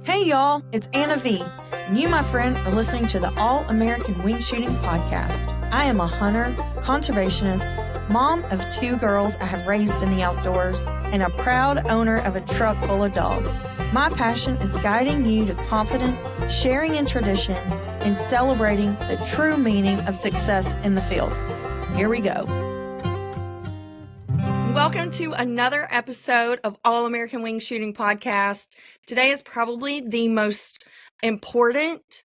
Hey y'all, it's Anna V, and you, my friend, are listening to the All American Wing Shooting Podcast. I am a hunter, conservationist, mom of 2 girls I have raised in the outdoors, and a proud owner of a truck full of dogs. My passion is guiding you to confidence, sharing in tradition, and celebrating the true meaning of success in the field. Here we go. Welcome to another episode of All American Wing Shooting Podcast. Today is probably the most important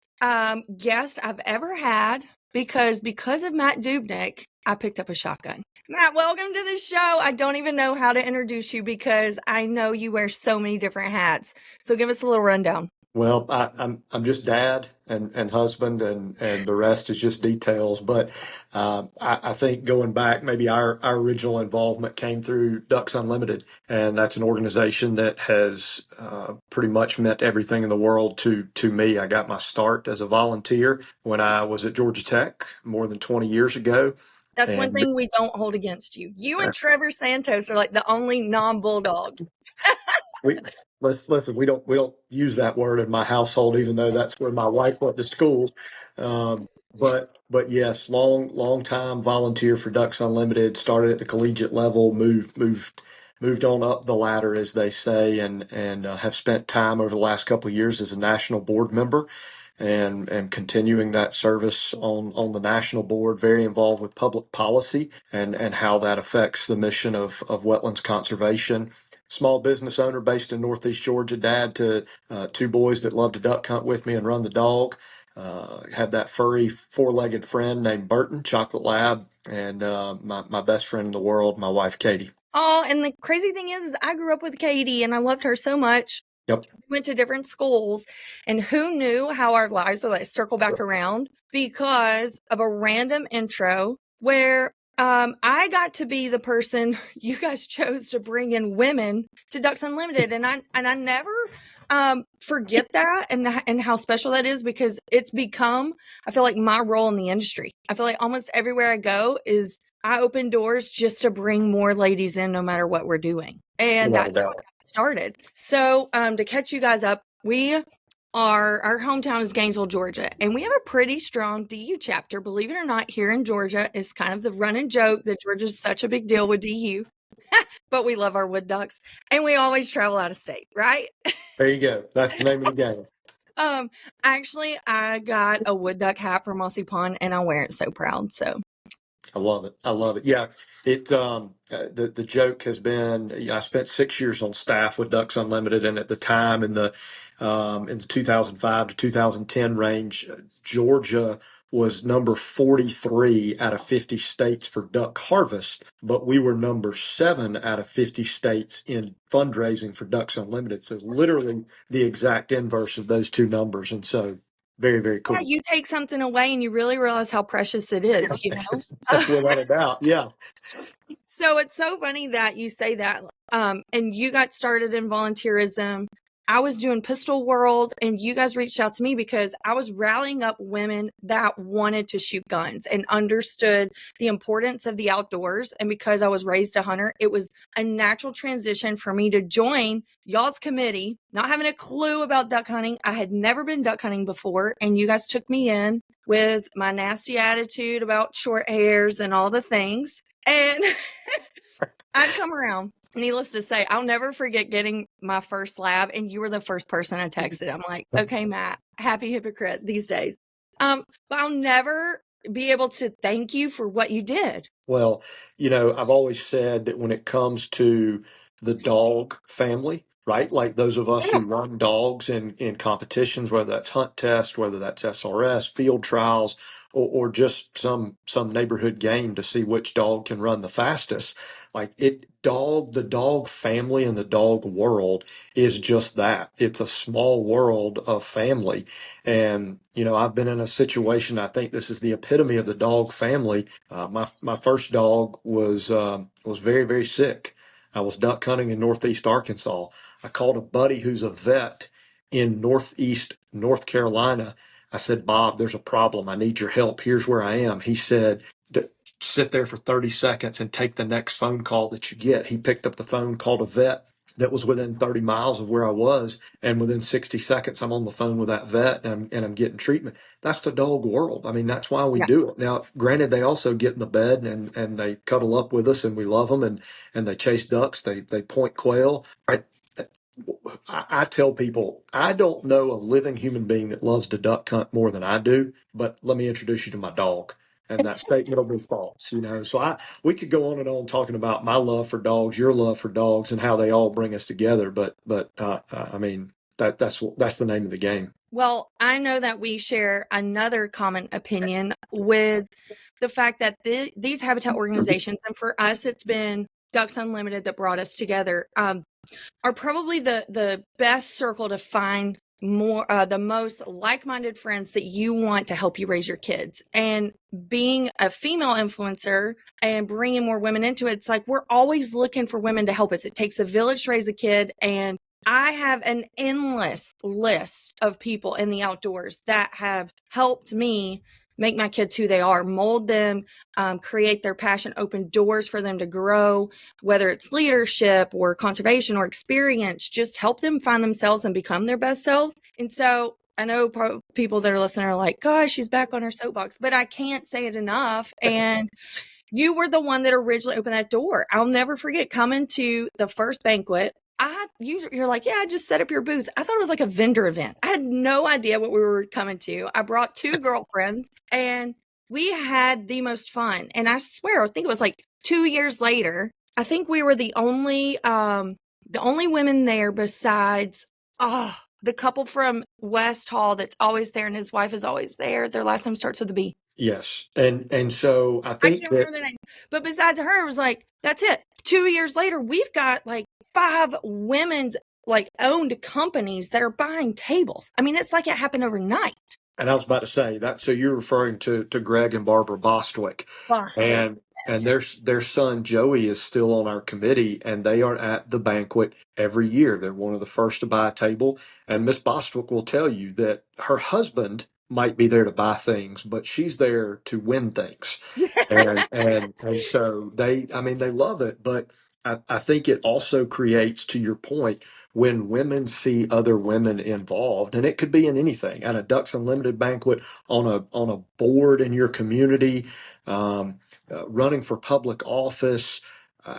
guest I've ever had because of Matt Dubnik, I picked up a shotgun. Matt, welcome to the show. I don't even know how to introduce you because I know you wear so many different hats. So give us a little rundown. Well, I'm just dad and husband, and the rest is just details. But I think going back, maybe our original involvement came through Ducks Unlimited, and that's an organization that has pretty much meant everything in the world to me. I got my start as a volunteer when I was at Georgia Tech more than 20 years ago. That's one thing we don't hold against you. You and Trevor Santos are like the only non-bulldog. Listen, we don't use that word in my household, even though that's where my wife went to school. But yes, long time volunteer for Ducks Unlimited. Started at the collegiate level, moved on up the ladder, as they say, and have spent time over the last couple of years as a national board member, and continuing that service on the national board. Very involved with public policy and how that affects the mission of wetlands conservation. Small business owner based in Northeast Georgia, dad to 2 boys that love to duck hunt with me and run the dog. Have that furry 4-legged friend named Burton, Chocolate Lab, and my best friend in the world, my wife, Katie. Oh, and the crazy thing is I grew up with Katie and I loved her so much. Yep. We went to different schools, and who knew how our lives would like circle back around because of a random intro where I got to be the person you guys chose to bring in women to Ducks Unlimited, and I never forget that and how special that is, because it's become, I feel like, my role in the industry. I feel like almost everywhere I go is I open doors just to bring more ladies in, no matter what we're doing, and that's how it started. So to catch you guys up, our hometown is Gainesville, Georgia, and we have a pretty strong DU chapter. Believe it or not, here in Georgia, it's kind of the running joke that Georgia's such a big deal with DU, but we love our wood ducks, and we always travel out of state, right? There you go. That's the name of the game. Actually, I got a wood duck hat from Mossy Pond, and I wear it so proud. So I love it. Yeah, the joke has been, I spent 6 years on staff with Ducks Unlimited, and at the time in the 2005 to 2010 range, Georgia was number 43 out of 50 states for duck harvest, but we were number 7 out of 50 states in fundraising for Ducks Unlimited. So literally the exact inverse of those 2 numbers, and so. Very, very cool. yeah, you take something away and you really realize how precious it is, you know? Without a doubt, yeah. So it's so funny that you say that. And you got started in volunteerism. I was doing Pistol World, and you guys reached out to me because I was rallying up women that wanted to shoot guns and understood the importance of the outdoors. And because I was raised a hunter, it was a natural transition for me to join y'all's committee, not having a clue about duck hunting. I had never been duck hunting before, and you guys took me in with my nasty attitude about short hairs and all the things. And I'd come around. Needless to say, I'll never forget getting my first lab, and you were the first person I texted. I'm like, okay, Matt, happy hypocrite these days. But I'll never be able to thank you for what you did. Well, I've always said that when it comes to the dog family, right? Like those of us who run dogs in competitions, whether that's hunt test, whether that's SRS, field trials, or just some neighborhood game to see which dog can run the fastest. Like the dog family and the dog world is just that. It's a small world of family. And, I've been in a situation, I think this is the epitome of the dog family. My first dog was very, very sick. I was duck hunting in Northeast Arkansas. I called a buddy who's a vet in Northeast North Carolina. I said, Bob, there's a problem. I need your help. Here's where I am. He said, sit there for 30 seconds and take the next phone call that you get. He picked up the phone, called a vet. that was within 30 miles of where I was. And within 60 seconds, I'm on the phone with that vet and I'm getting treatment. That's the dog world. I mean, that's why we Yeah. do it. Now, granted, they also get in the bed and they cuddle up with us and we love them and they chase ducks. They point quail. Right. I tell people, I don't know a living human being that loves to duck hunt more than I do, but let me introduce you to my dog. And that statement will be false, you know. So we could go on and on talking about my love for dogs, your love for dogs, and how they all bring us together. But I mean that's the name of the game. Well, I know that we share another common opinion with the fact that these habitat organizations, and for us, it's been Ducks Unlimited that brought us together, are probably the best circle to find more the most like-minded friends that you want to help you raise your kids. And being a female influencer and bringing more women into it, it's like we're always looking for women to help us. It takes a village to raise a kid, and I have an endless list of people in the outdoors that have helped me make my kids who they are, mold them, create their passion, open doors for them to grow, whether it's leadership or conservation or experience, just help them find themselves and become their best selves. And so I know people that are listening are like, gosh, she's back on her soapbox, but I can't say it enough. And you were the one that originally opened that door. I'll never forget coming to the first banquet. You're like, yeah, just set up your booth. I thought it was like a vendor event. I had no idea what we were coming to. I brought two girlfriends and we had the most fun. And I swear, I think it was like 2 years later, I think we were the only women there besides the couple from West Hall that's always there and his wife is always there. Their last name starts with a B. Yes, and so I I think can't that remember their name. But besides her, it was like, that's it. 2 years later, we've got like 5 women's like owned companies that are buying tables. I mean, it's like it happened overnight. and I was about to say that. So you're referring to Greg and Barbara Bostwick, Boston. and their son Joey is still on our committee, and they are at the banquet every year. They're one of the first to buy a table, and Miss Bostwick will tell you that her husband might be there to buy things, but she's there to win things, and so I mean, they love it, but. I think it also creates, to your point, when women see other women involved, and it could be in anything, at a Ducks Unlimited banquet, on a board in your community, running for public office,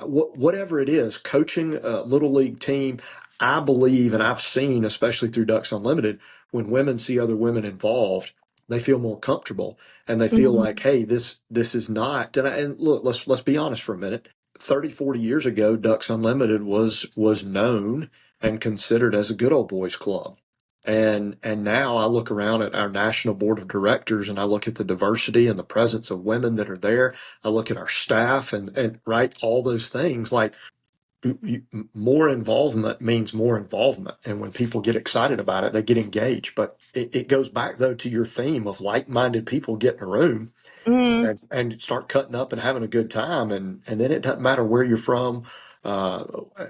whatever it is, coaching a little league team. I believe, and I've seen, especially through Ducks Unlimited, when women see other women involved, they feel more comfortable and they feel Mhm. like, hey, this is not. And look, let's be honest for a minute. 30, 40 years ago, Ducks Unlimited was known and considered as a good old boys club. And now I look around at our national board of directors and I look at the diversity and the presence of women that are there. I look at our staff and right, all those things like more involvement means more involvement. And when people get excited about it, they get engaged. But it goes back though to your theme of like-minded people get in a room Mm. and start cutting up and having a good time. And then it doesn't matter where you're from, uh,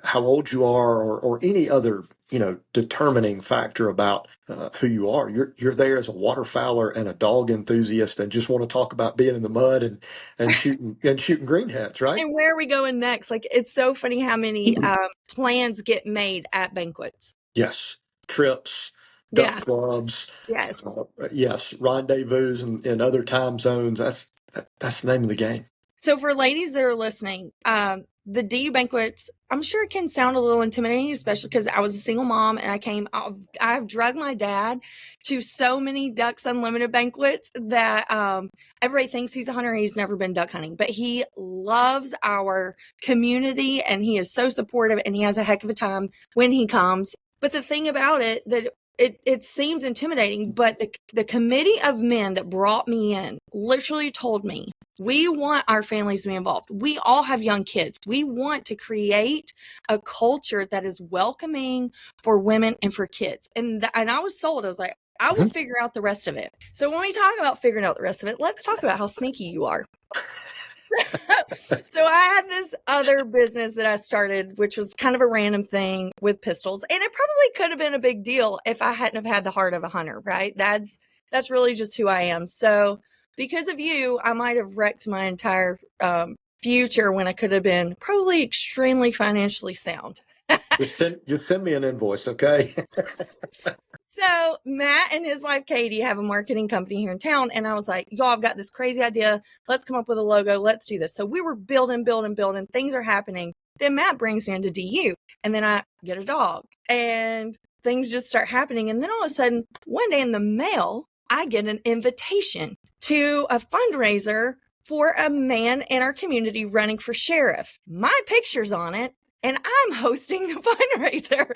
how old you are, or any other, determining factor about who you are. You're there as a waterfowler and a dog enthusiast and just want to talk about being in the mud and shooting greenheads, right? And where are we going next? Like, it's so funny how many plans get made at banquets. Yes. Trips, duck Yeah. clubs, Yes. yes, rendezvous in other time zones. That's the name of the game. So for ladies that are listening, the DU banquets, I'm sure it can sound a little intimidating, especially because I was a single mom and I've drugged my dad to so many Ducks Unlimited banquets that everybody thinks he's a hunter. He's never been duck hunting, but he loves our community and he is so supportive and he has a heck of a time when he comes. But the thing about it that it seems intimidating, but the committee of men that brought me in literally told me, we want our families to be involved. We all have young kids. We want to create a culture that is welcoming for women and for kids. And I was sold. I was like, I will figure out the rest of it. So when we talk about figuring out the rest of it, let's talk about how sneaky you are. So I had this other business that I started, which was kind of a random thing with pistols. And it probably could have been a big deal if I hadn't have had the heart of a hunter, right? That's really just who I am. So because of you, I might have wrecked my entire future when I could have been probably extremely financially sound. Just send me an invoice, okay? So Matt and his wife Katie have a marketing company here in town, and I was like, "Y'all, I've got this crazy idea. Let's come up with a logo. Let's do this." So we were building. Things are happening. Then Matt brings me into DU, and then I get a dog, and things just start happening. And then all of a sudden, one day in the mail, I get an invitation to a fundraiser for a man in our community running for sheriff. My picture's on it, and I'm hosting the fundraiser.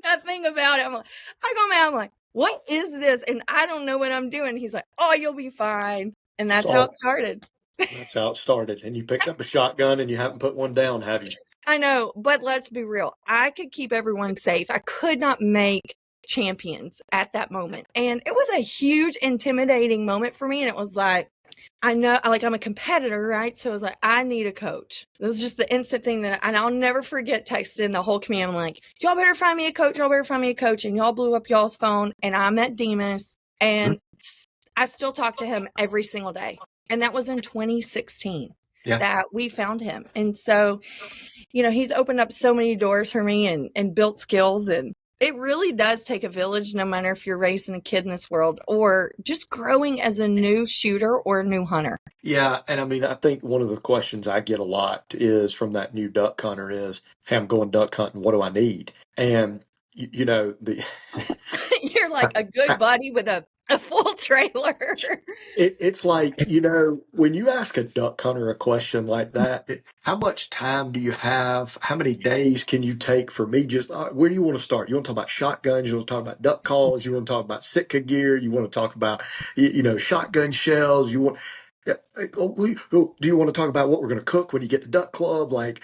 Nothing about it. I go, man, I'm like, what is this? And I don't know what I'm doing. He's like, oh, you'll be fine. And It's that's how it all started. that's how it started. And you picked up a shotgun and you haven't put one down, have you? I know, but let's be real. I could keep everyone safe. I could not make champions at that moment. And it was a huge, intimidating moment for me. And it was like, I know, like, I'm a competitor, right? So it was like, I need a coach. It was just the instant thing and I'll never forget texting the whole community. I'm like, y'all better find me a coach. Y'all better find me a coach. And y'all blew up y'all's phone. And I met Demas, Mhm. and I still talk to him every single day. And that was in 2016 Yeah. that we found him. And so, he's opened up so many doors for me and built skills. And it really does take a village, no matter if you're raising a kid in this world or just growing as a new shooter or a new hunter. Yeah, and I mean, I think one of the questions I get a lot is from that new duck hunter is, "Hey, I'm going duck hunting. What do I need?" And the You're like a good buddy with a full trailer. it's like, when you ask a duck hunter a question like that, how much time do you have? How many days can you take for me? Just where do you want to start? You want to talk about shotguns? You want to talk about duck calls? You want to talk about Sitka gear? You want to talk about, shotgun shells? You want, yeah, do you want to talk about what we're going to cook when you get to duck club? Like,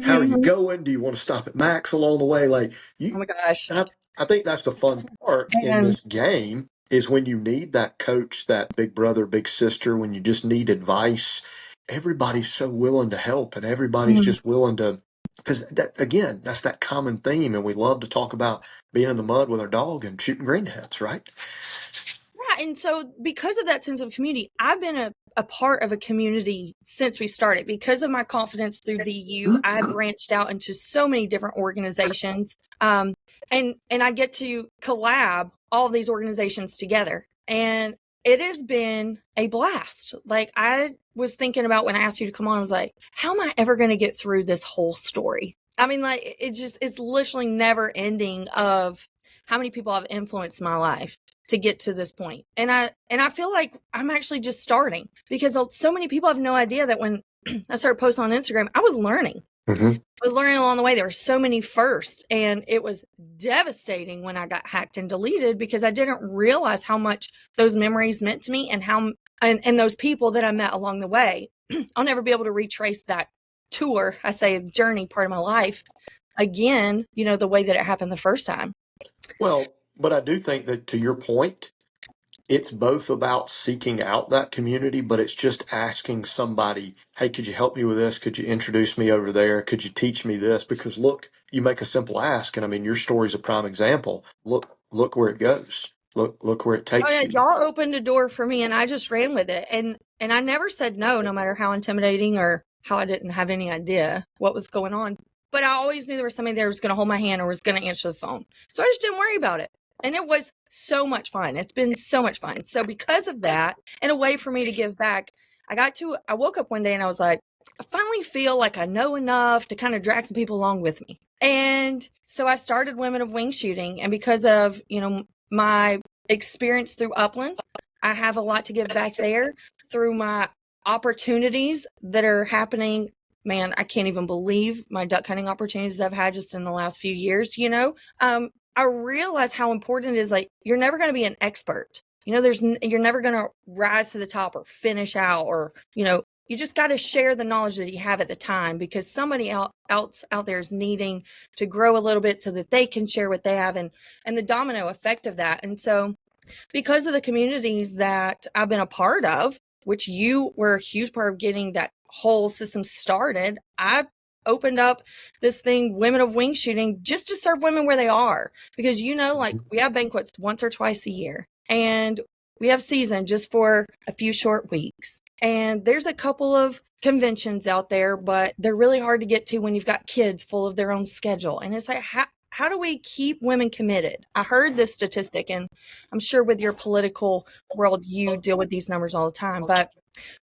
how are you Mhm. going? Do you want to stop at Max along the way? Like Oh you, my gosh. I think that's the fun part in And this game is when you need that coach, that big brother, big sister, when you just need advice, everybody's so willing to help and everybody's mm, just willing to, because that, again, that's that common theme. And we love to talk about being in the mud with our dog and shooting greenheads, right? yeah, and so because of that sense of community, I've been a part of a community since we started. Because of my confidence through DU, I have branched out into so many different organizations. And I get to collab all of these organizations together. And it has been a blast. Like, I was thinking about when I asked you to come on, I was like, how am I ever going to get through this whole story? I mean, like, it's literally never ending of how many people have influenced my life to get to this point. And I feel like I'm actually just starting, because so many people have no idea that when I started posting on Instagram, I was learning. Mm-hmm. I was learning along the way. There were so many firsts, and it was devastating when I got hacked and deleted, because I didn't realize how much those memories meant to me and and those people that I met along the way. I'll never be able to retrace that tour, I say journey, part of my life again, the way that it happened the first time. Well, but I do think that to your point, it's both about seeking out that community, but it's just asking somebody, hey, could you help me with this? Could you introduce me over there? Could you teach me this? Because look, you make a simple ask, and I mean, your story's a prime example. Look where it goes. Look where it Oh takes yeah, you. y'all opened a door for me and I just ran with it. And I never said no, no matter how intimidating or how I didn't have any idea what was going on. But I always knew there was somebody there who was going to hold my hand or was going to answer the phone. So I just didn't worry about it. And it was so much fun. It's been so much fun. So because of that, and a way for me to give back, I woke up one day and I was like, I finally feel like I know enough to kind of drag some people along with me. And so I started Women of Wing Shooting. And because of, my experience through Upland, I have a lot to give back there through my opportunities that are happening. Man, I can't even believe my duck hunting opportunities I've had just in the last few years. I realize how important it is. Like, you're never going to be an expert. You're never going to rise to the top or finish out, or, you just got to share the knowledge that you have at the time, because somebody else out there is needing to grow a little bit so that they can share what they have, and the domino effect of that. And so, because of the communities that I've been a part of, which you were a huge part of getting that whole system started, I opened up this thing, Women of Wing Shooting, just to serve women where they are. Because, like, we have banquets once or twice a year, and we have season just for a few short weeks. And there's a couple of conventions out there, but they're really hard to get to when you've got kids full of their own schedule. And it's like, how do we keep women committed? I heard this statistic, and I'm sure with your political world, you deal with these numbers all the time, but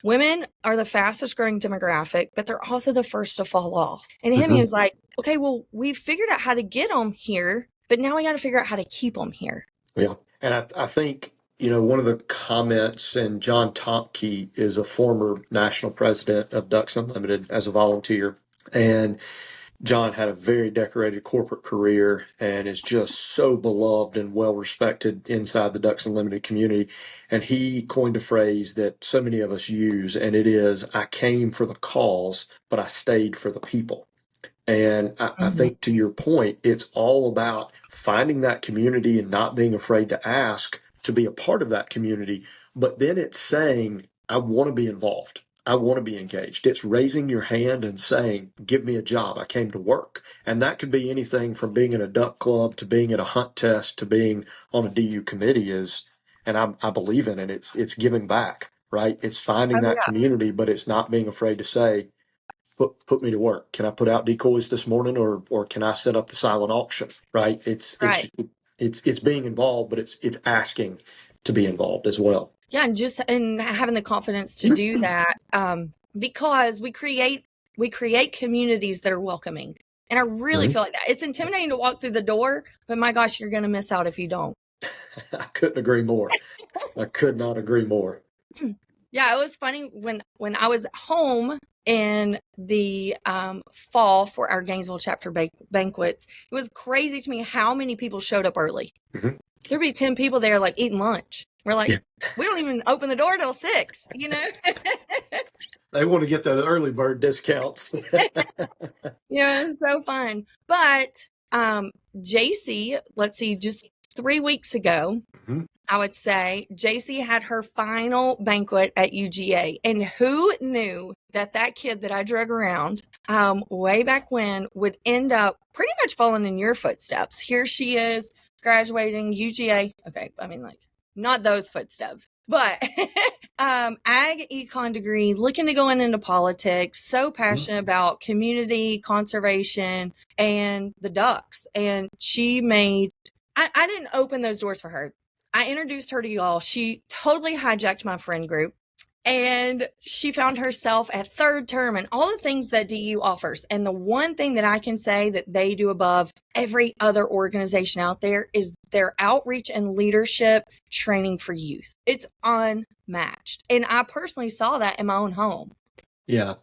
women are the fastest growing demographic, but they're also the first to fall off. And him, he Mhm. was like, okay, well, we've figured out how to get them here, but now we got to figure out how to keep them here. Yeah. And I think, one of the comments, and John Tomke is a former national president of Ducks Unlimited as a volunteer. And John had a very decorated corporate career and is just so beloved and well respected inside the Ducks Unlimited community. And he coined a phrase that so many of us use, and it is, I came for the cause, but I stayed for the people. And I Mm-hmm. think to your point, it's all about finding that community and not being afraid to ask to be a part of that community. But then it's saying, I want to be involved. I want to be engaged. It's raising your hand and saying, give me a job. I came to work. And that could be anything from being in a duck club to being at a hunt test to being on a DU committee and I believe in it. It's giving back, right? It's finding Oh, that yeah. community, but it's not being afraid to say, put me to work. Can I put out decoys this morning, or can I set up the silent auction? Right? Right. It's being involved, but it's asking to be involved as well. Yeah, and having the confidence to do that, because we create communities that are welcoming, and I really Mhm. feel like that. It's intimidating to walk through the door, but my gosh, you're going to miss out if you don't. I couldn't agree more. I could not agree more. Yeah, it was funny when I was home in the fall for our Gainesville chapter banquets. It was crazy to me how many people showed up early. Mhm. There'd be 10 people there, like eating lunch. We're like, Yeah, we don't even open the door till 6. they want to get the early bird discounts. Yeah, it's so fun. But JC, let's see, just 3 weeks ago, Mhm. I would say JC had her final banquet at UGA. And who knew that that kid that I drug around way back when would end up pretty much following in your footsteps? Here she is graduating UGA. Okay, I mean, like, not those footsteps, but ag econ degree, looking to go into politics, so Mhm. passionate about community conservation and the ducks. And she made, I didn't open those doors for her. I introduced her to y'all. She totally hijacked my friend group, and she found herself at third term and all the things that DU offers. And the one thing that I can say that they do above every other organization out there is their outreach and leadership training for youth. It's unmatched. And I personally saw that in my own home. Yeah.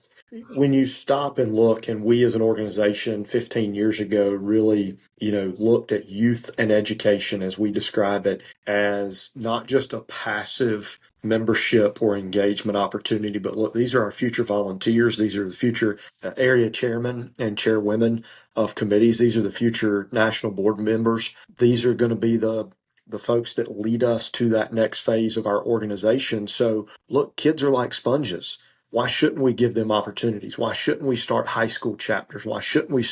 When you stop and look, and we as an organization 15 years ago really, looked at youth and education as we describe it as not just a passive membership or engagement opportunity, but look, these are our future volunteers. These are the future area chairmen and chairwomen of committees. These are the future national board members. These are going to be the folks that lead us to that next phase of our organization. So look, kids are like sponges. Why shouldn't we give them opportunities? Why shouldn't we start high school chapters? Why shouldn't we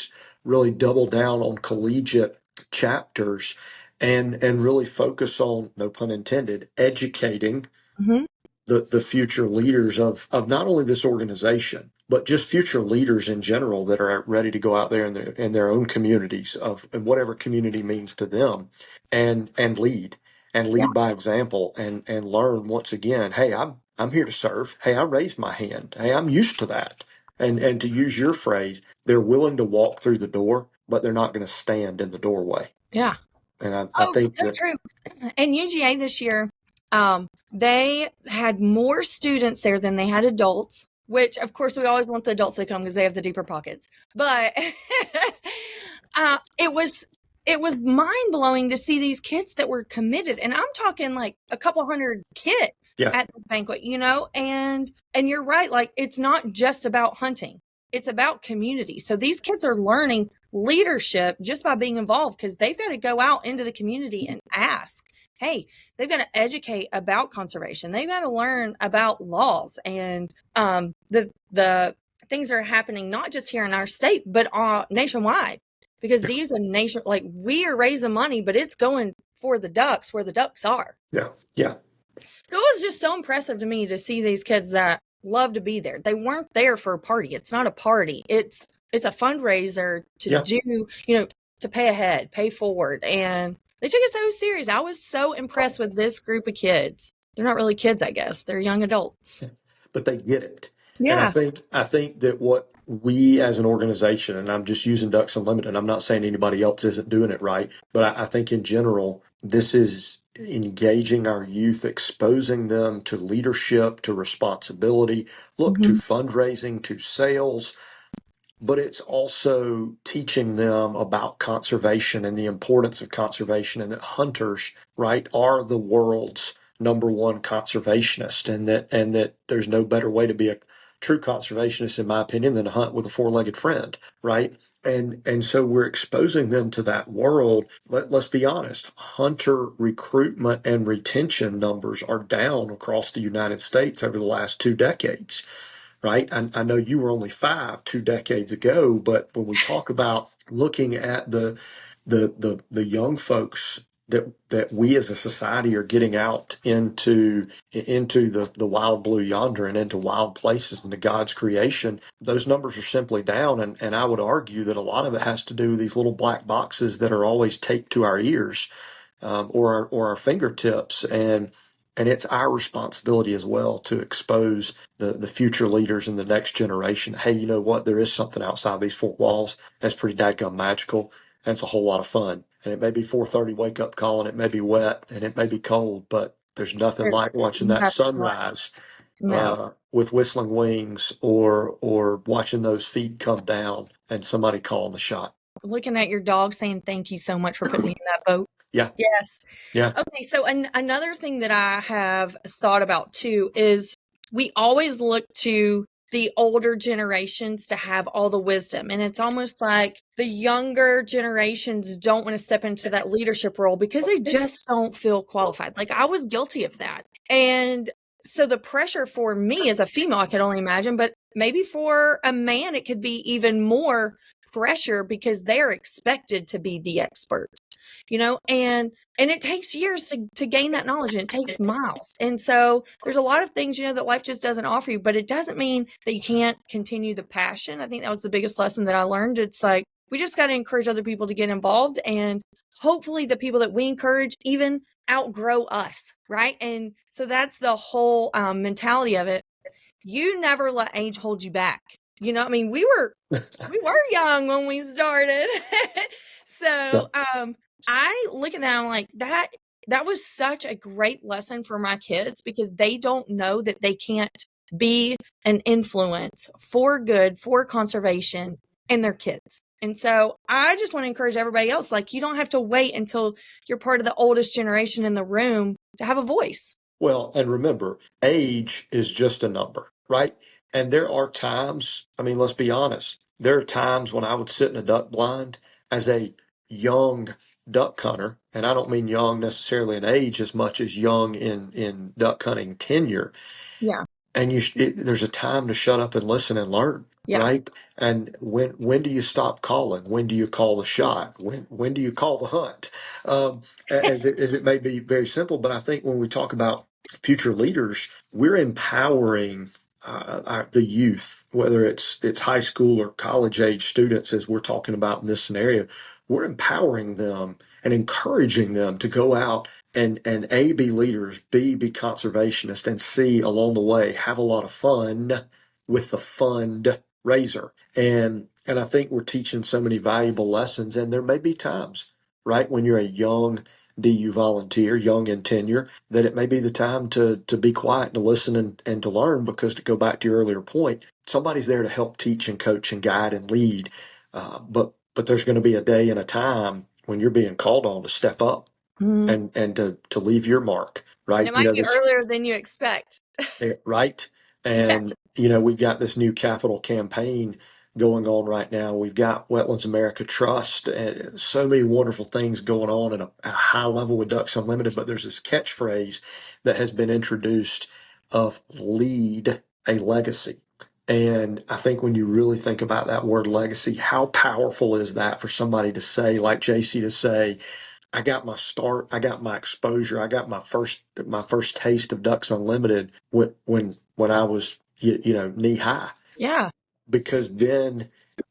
really double down on collegiate chapters and really focus on, no pun intended, educating Mm-hmm. the future leaders of not only this organization, but just future leaders in general that are ready to go out there in their own communities of and whatever community means to them and Yeah. lead by example and learn once again, hey, I'm here to serve. Hey, I raised my hand. Hey, I'm used to that. And to use your phrase, they're willing to walk through the door, but they're not going to stand in the doorway. Yeah. And I Oh, think so that true. And UGA this year, they had more students there than they had adults, which of course we always want the adults to come because they have the deeper pockets. But it was mind blowing to see these kids that were committed, and I'm talking like a couple hundred kids yeah, at this banquet. And you're right, like it's not just about hunting; it's about community. So these kids are learning leadership just by being involved because they've got to go out into the community and ask. Hey, they've got to educate about conservation. They've got to learn about laws and the things that are happening not just here in our state but nationwide. Because these are nation, like we are raising money, but it's going for the ducks where the ducks are. yeah, yeah. So it was just so impressive to me to see these kids that love to be there. They weren't there for a party. It's not a party. It's a fundraiser to Yeah. do, you know, to pay ahead, pay forward. And they took it so serious. I was so impressed with this group of kids. They're not really kids, I guess. They're young adults. But they get it. And Yeah. I think that what we as an organization, and I'm just using Ducks Unlimited, I'm not saying anybody else isn't doing it right, but I think in general, this is engaging our youth, exposing them to leadership, to responsibility, look, to Mhm. fundraising, to sales, but it's also teaching them about conservation and the importance of conservation, and that hunters, right, are the world's number one conservationist, and that there's no better way to be a true conservationist, in my opinion, than to hunt with a four-legged friend, right? And so we're exposing them to that world. Let's be honest, hunter recruitment and retention numbers are down across the United States over the last 2 decades, right? I know you were only five 2 decades ago, but when we talk about looking at the young folks that we as a society are getting out into the wild blue yonder and into wild places, into God's creation, those numbers are simply down. And I would argue that a lot of it has to do with these little black boxes that are always taped to our ears, or our fingertips, and it's our responsibility as well to expose the future leaders and the next generation. Hey, you know what? There is something outside these four walls that's pretty dadgum magical. And it's a whole lot of fun. And it may be 4:30 wake up call, and it may be wet, and it may be cold, but there's nothing There's like watching that nothing like sunrise no. with whistling wings, or watching those feet come down and somebody calling the shot. Looking at your dog saying thank you so much for putting me in that boat. Yeah, Yes. yeah. Okay, so another thing that I have thought about too is we always look to the older generations to have all the wisdom. And it's almost like the younger generations don't want to step into that leadership role because they just don't feel qualified. Like I was guilty of that. And so the pressure for me as a female, I could only imagine, but maybe for a man, it could be even more pressure because they're expected to be the expert, you know, and it takes years to gain that knowledge, and it takes miles. And so there's a lot of things, you know, that life just doesn't offer you, but it doesn't mean that you can't continue the passion. I think that was the biggest lesson that I learned. It's like we just got to encourage other people to get involved, and hopefully the people that we encourage even outgrow us, right? And so that's the whole mentality of it. You never let age hold you back. You know, I mean, we were young when we started. Yeah. So, I look at that and I'm like, that was such a great lesson for my kids because they don't know that they can't be an influence for good, for conservation in their kids. And so I just want to encourage everybody else, like, you don't have to wait until you're part of the oldest generation in the room to have a voice. Well, and remember, age is just a number, right? And there are times, I mean, let's be honest, there are times when I would sit in a duck blind as a young duck hunter, and I don't mean young necessarily in age as much as young in duck hunting tenure. Yeah. And there's a time to shut up and listen and learn, Yeah. right? And when do you stop calling? When do you call the shot? When do you call the hunt? As it may be very simple, but I think when we talk about future leaders, we're empowering the youth, whether it's high school or college age students, as we're talking about in this scenario. We're empowering them and encouraging them to go out and A, be leaders, B, be conservationists, and C, along the way, have a lot of fun with the fundraiser. And I think we're teaching so many valuable lessons. And there may be times, right, when you're a young DU volunteer, young in tenure, that it may be the time to be quiet, to listen and to learn, because to go back to your earlier point, somebody's there to help teach and coach and guide and lead. But there's going to be a day and a time when you're being called on to step up Mhm. and to leave your mark, And right? it You might know, be this, earlier than you expect. right? Yeah. And, we've got this new capital campaign going on right now. We've got Wetlands America Trust and so many wonderful things going on at a high level with Ducks Unlimited. But there's this catchphrase that has been introduced of lead a legacy. And I think when you really think about that word legacy, how powerful is that for somebody to say, like JC to say, I got my start, I got my exposure, I got my first taste of Ducks Unlimited when I was knee high, Yeah. because then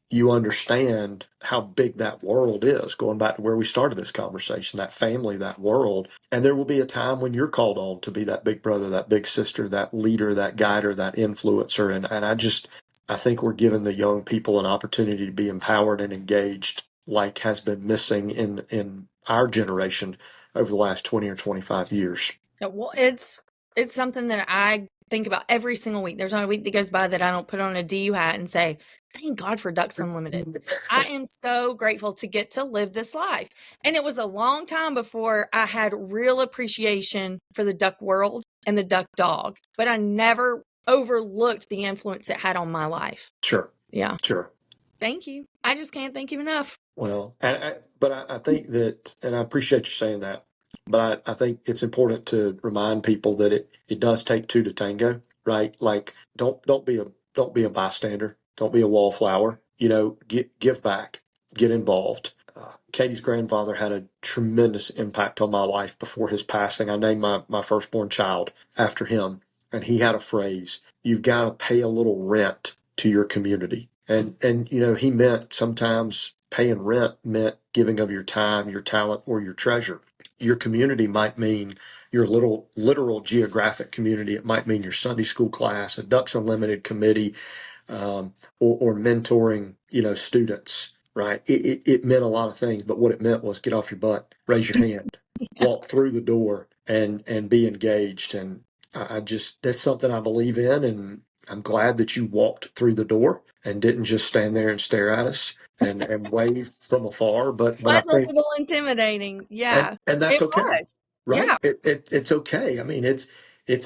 you understand how big that world is, going back to where we started this conversation, that family, that world. And there will be a time when you're called on to be that big brother, that big sister, that leader, that guider, that influencer. And I think we're giving the young people an opportunity to be empowered and engaged, like has been missing in our generation over the last 20 or 25 years. Yeah, well, it's something that I think about every single week. There's not a week that goes by that I don't put on a DU hat and say, thank God for Ducks Unlimited. I am so grateful to get to live this life. And it was a long time before I had real appreciation for the duck world and the duck dog, but I never overlooked the influence it had on my life. Sure. Yeah. Sure. Thank you. I just can't thank you enough. Well, but I think that, and I appreciate you saying that, but I think it's important to remind people that it does take two to tango, right? Like, don't be a bystander, don't be a wallflower. Give back, get involved. Katie's grandfather had a tremendous impact on my life before his passing. I named my firstborn child after him, and he had a phrase: "You've got to pay a little rent to your community." And he meant sometimes paying rent meant giving of your time, your talent, or your treasure. Your community might mean your little literal geographic community. It might mean your Sunday school class, a Ducks Unlimited committee, or mentoring, students, right? It meant a lot of things, but what it meant was get off your butt, raise your hand, walk through the door, and be engaged. And that's something I believe in, and I'm glad that you walked through the door and didn't just stand there and stare at us and wave from afar. But I Was a think, little intimidating. and Yeah, and that's it okay, was. right? Yeah. It's okay. I mean, it's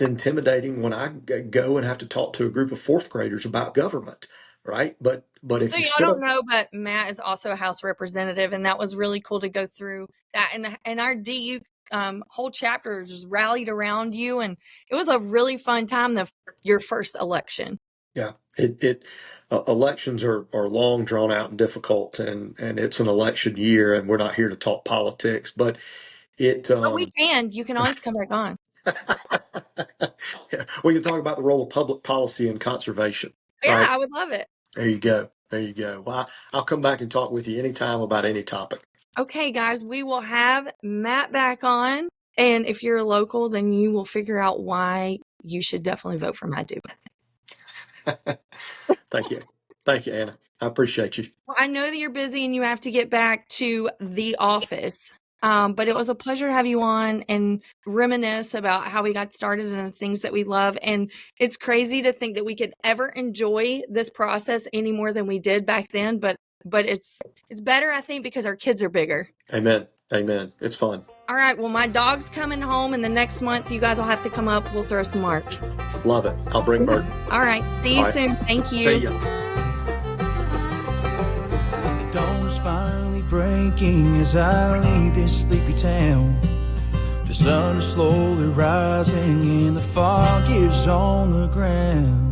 intimidating when I go and have to talk to a group of fourth graders about government, right? But So if you y'all sit don't up, know, but Matt is also a House representative, and that was really cool to go through that. And our DU whole chapter just rallied around you, and it was a really fun time. Your first election. yeah, elections are long, drawn out, and difficult, and it's an election year, and we're not here to talk politics, but it But we can. You can always come back on. we can talk about the role of public policy and conservation, Yeah, right? I would love it. There you go. There you go. Well, I'll come back and talk with you anytime about any topic. Okay, guys, we will have Matt back on, and if you're local, then you will figure out why you should definitely vote for Matt Dubnik. Thank you. Thank you, Anna. I appreciate you. Well, I know that you're busy and you have to get back to the office. But it was a pleasure to have you on and reminisce about how we got started and the things that we love. And it's crazy to think that we could ever enjoy this process any more than we did back then. But it's better, I think, because our kids are bigger. Amen. Amen. It's fun. All right. Well, my dog's coming home, and the next month you guys will have to come up. We'll throw some marks. Love it. I'll bring Burton. All right. See you soon. Thank you. See ya. The dawn's finally breaking as I leave this sleepy town. The sun is slowly rising and the fog is on the ground.